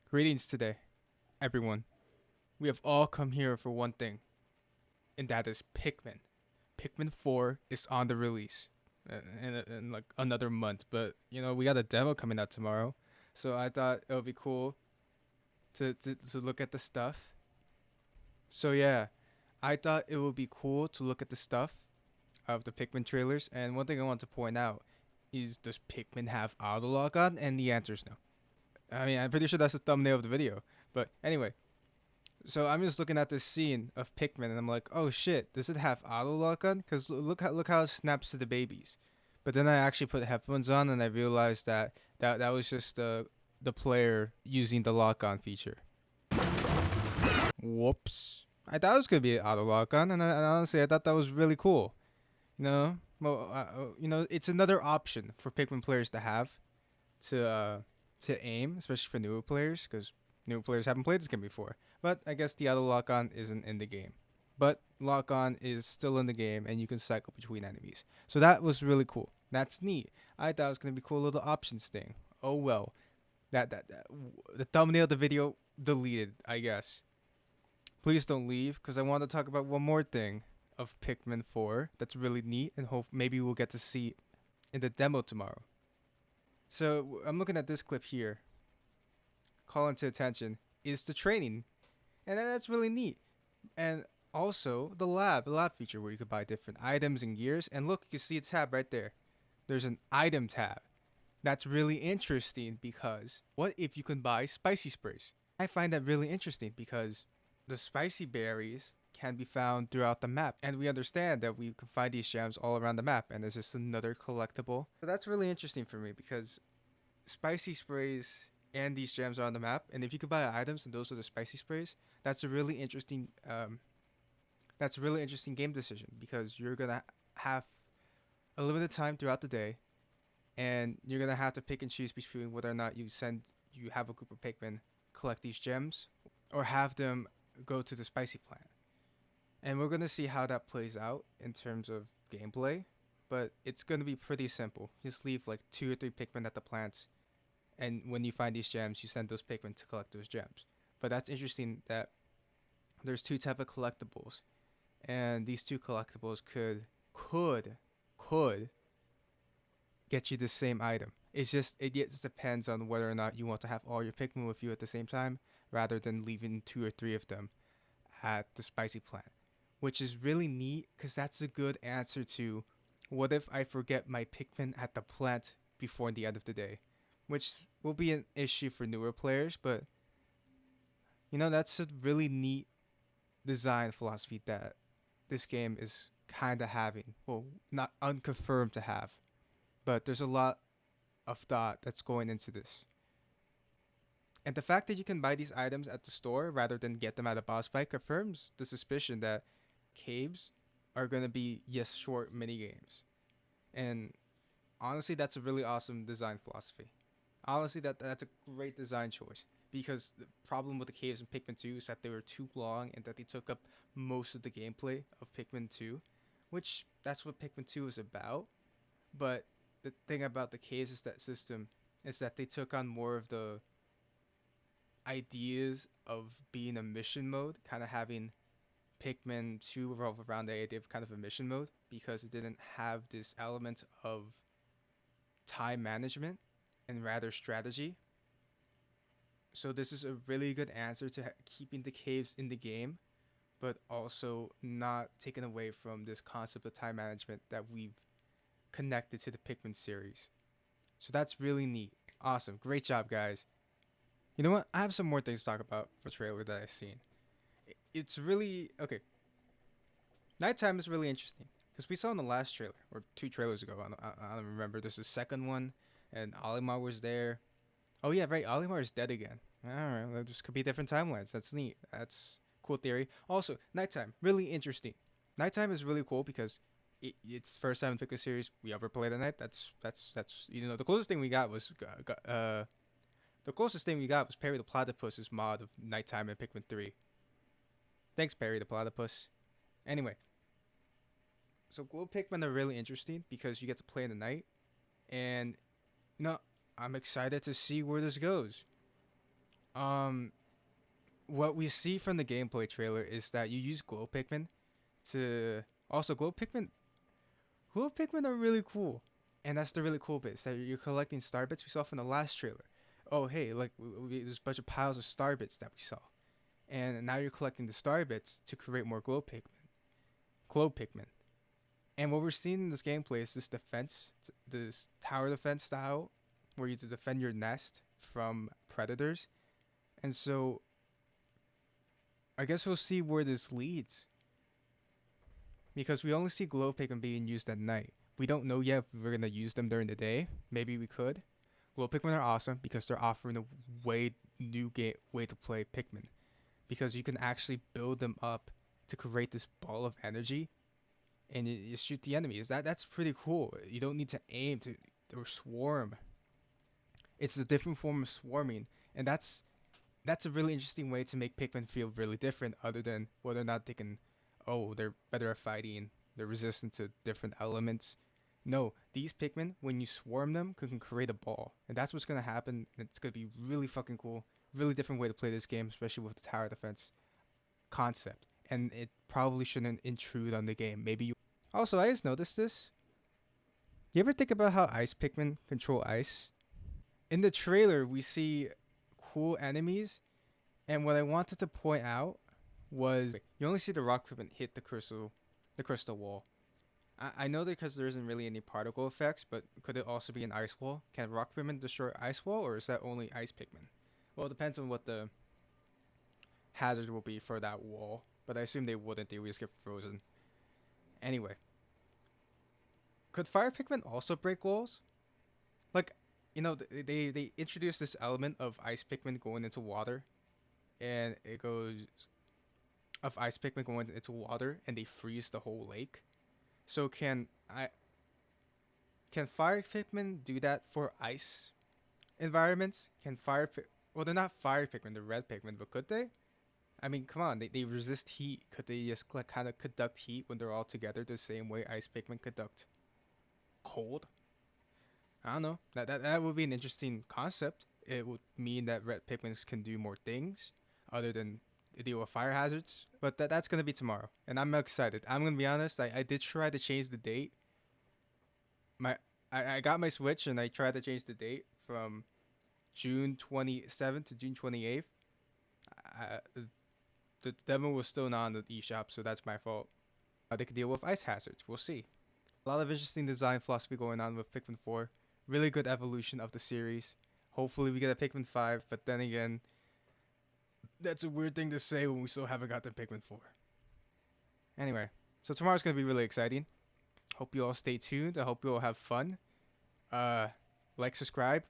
Greetings today, everyone. We have all come here for one thing, and that is Pikmin. Pikmin 4 is on the release in like another month, but we got a demo coming out tomorrow, so I thought it would be cool to look at the stuff. So yeah, I thought it would be cool to look at the stuff of the Pikmin trailers, and one thing I want to point out is, does Pikmin have auto lock on? And the answer is no. I mean, I'm pretty sure that's the thumbnail of the video, but anyway. So I'm just looking at this scene of Pikmin, and I'm like, oh shit, does it have auto lock on? Cause look how it snaps to the babies. But then I actually put headphones on, and I realized that was just the player using the lock on feature. Whoops. I thought it was gonna be auto lock on, and honestly, I thought that was really cool. It's another option for Pikmin players to have to uh, to aim, especially for newer players, because newer players haven't played this game before. But I guess the auto lock on isn't in the game. But lock on is still in the game, and you can cycle between enemies. So that was really cool. That's neat. I thought it was gonna be a cool little options thing. Oh well, the thumbnail of the video deleted, I guess. Please don't leave, because I want to talk about one more thing of Pikmin 4 that's really neat, and hope maybe we'll get to see in the demo tomorrow. So I'm looking at this clip here. Calling to attention is the training, and that's really neat. And also the lab feature where you could buy different items and gears. And look, you can see a tab right there. There's an item tab. That's really interesting because what if you can buy spicy sprays? I find that really interesting because the spicy berries can be found throughout the map, and we understand that we can find these gems all around the map, and there's just another collectible. So that's really interesting for me because spicy sprays and these gems are on the map, and if you could buy items and those are the spicy sprays, that's a really interesting game decision because you're gonna have a limited time throughout the day, and you're gonna have to pick and choose between whether or not you have a group of Pikmin collect these gems or have them go to the spicy plant. And we're gonna see how that plays out in terms of gameplay, but it's gonna be pretty simple. Just leave like 2 or 3 Pikmin at the plants, and when you find these gems, you send those Pikmin to collect those gems. But that's interesting that there's two type of collectibles, and these two collectibles could get you the same item. It just depends on whether or not you want to have all your Pikmin with you at the same time, rather than leaving 2 or 3 of them at the spicy plant, which is really neat because that's a good answer to what if I forget my Pikmin at the plant before the end of the day, which will be an issue for newer players, but that's a really neat design philosophy that this game is kind of having. Well, not unconfirmed to have, but there's a lot of thought that's going into this. And the fact that you can buy these items at the store rather than get them at a boss fight confirms the suspicion that caves are going to be yes short mini games. And honestly, that's a really awesome design philosophy. Honestly, that's a great design choice because the problem with the caves in Pikmin 2 is that they were too long and that they took up most of the gameplay of Pikmin 2, which that's what Pikmin 2 is about. But the thing about the caves is that system is that they took on more of the ideas of being a mission mode, kind of having Pikmin 2 revolve around the idea of kind of a mission mode because it didn't have this element of time management and rather strategy. So this is a really good answer to keeping the caves in the game, but also not taken away from this concept of time management that we've connected to the Pikmin series. So that's really neat. Awesome. Great job, guys. You know what? I have some more things to talk about for trailer that I've seen. It's really okay. Nighttime is really interesting because we saw in the last trailer or 2 trailers ago. I don't remember. There's a second one, and Olimar was there. Oh yeah, right. Olimar is dead again. All right, well, this could be different timelines. That's neat. That's cool theory. Also, nighttime really interesting. Nighttime is really cool because it's the first time in Pikmin series we ever played at night. That's the closest thing we got was the closest thing we got was Perry the Platypus's mod of nighttime in Pikmin 3. Thanks, Perry the Platypus. Anyway, so glow Pikmin are really interesting because you get to play in the night, and I'm excited to see where this goes. Um, what we see from the gameplay trailer is that you use glow Pikmin to also Glow Pikmin are really cool, and that's the really cool bit. Is that you're collecting star bits we saw from the last trailer. Oh hey, like there's a bunch of piles of star bits that we saw, and now you're collecting the star bits to create more glow Pikmin. And what we're seeing in this gameplay is this defense, this tower defense style, where you to defend your nest from predators. And so I guess we'll see where this leads, because we only see glow Pikmin being used at night. We don't know yet if we're gonna use them during the day. Maybe we could. Glow Pikmin are awesome because they're offering a way to play Pikmin, because you can actually build them up to create this ball of energy, and you shoot the enemies. That's pretty cool. You don't need to aim to or swarm. It's a different form of swarming, and that's a really interesting way to make Pikmin feel really different, other than whether or not they can, oh, they're better at fighting, they're resistant to different elements. No, these Pikmin, when you swarm them, can create a ball, and that's what's gonna happen. And it's gonna be really fucking cool, really different way to play this game, especially with the tower defense concept. And it probably shouldn't intrude on the game. Maybe you. Also, I just noticed this. You ever think about how ice Pikmin control ice? In the trailer, we see cool enemies, and what I wanted to point out was you only see the rock Pikmin hit the crystal wall. I know that because there isn't really any particle effects, but could it also be an ice wall? Can rock Pikmin destroy ice wall, or is that only ice Pikmin? Well, it depends on what the hazard will be for that wall, but I assume they wouldn't. They would just get frozen. Anyway, could fire Pikmin also break walls? Like, they introduced this element of ice Pikmin going into water, and it goes of ice Pikmin going into water, and they freeze the whole lake. So can fire Pikmin do that for ice environments? Well, they're not fire Pikmin, they're red Pikmin, but could they? I mean, come on, they resist heat. Could they just like kind of conduct heat when they're all together the same way ice Pikmin conduct cold? I don't know. That would be an interesting concept. It would mean that red Pikmins can do more things other than deal with fire hazards. But that's gonna be tomorrow, and I'm excited. I'm gonna be honest. I did try to change the date. My I got my Switch and I tried to change the date from June 27th to June 28th. I, the demo was still not on the eShop, so that's my fault. They could deal with ice hazards. We'll see. A lot of interesting design philosophy going on with Pikmin 4. Really good evolution of the series. Hopefully we get a Pikmin 5, but then again, that's a weird thing to say when we still haven't got to Pikmin 4. Anyway, so tomorrow's going to be really exciting. Hope you all stay tuned. I hope you all have fun. Uh, subscribe,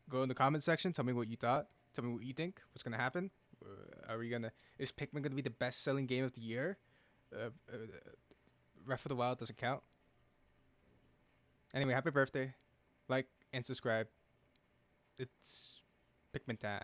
go in the comment section. Tell me what you thought. Tell me what you think. What's going to happen? Is Pikmin going to be the best selling game of the year? Breath of the Wild doesn't count. Anyway, happy birthday. Like and subscribe. It's Pikmin time.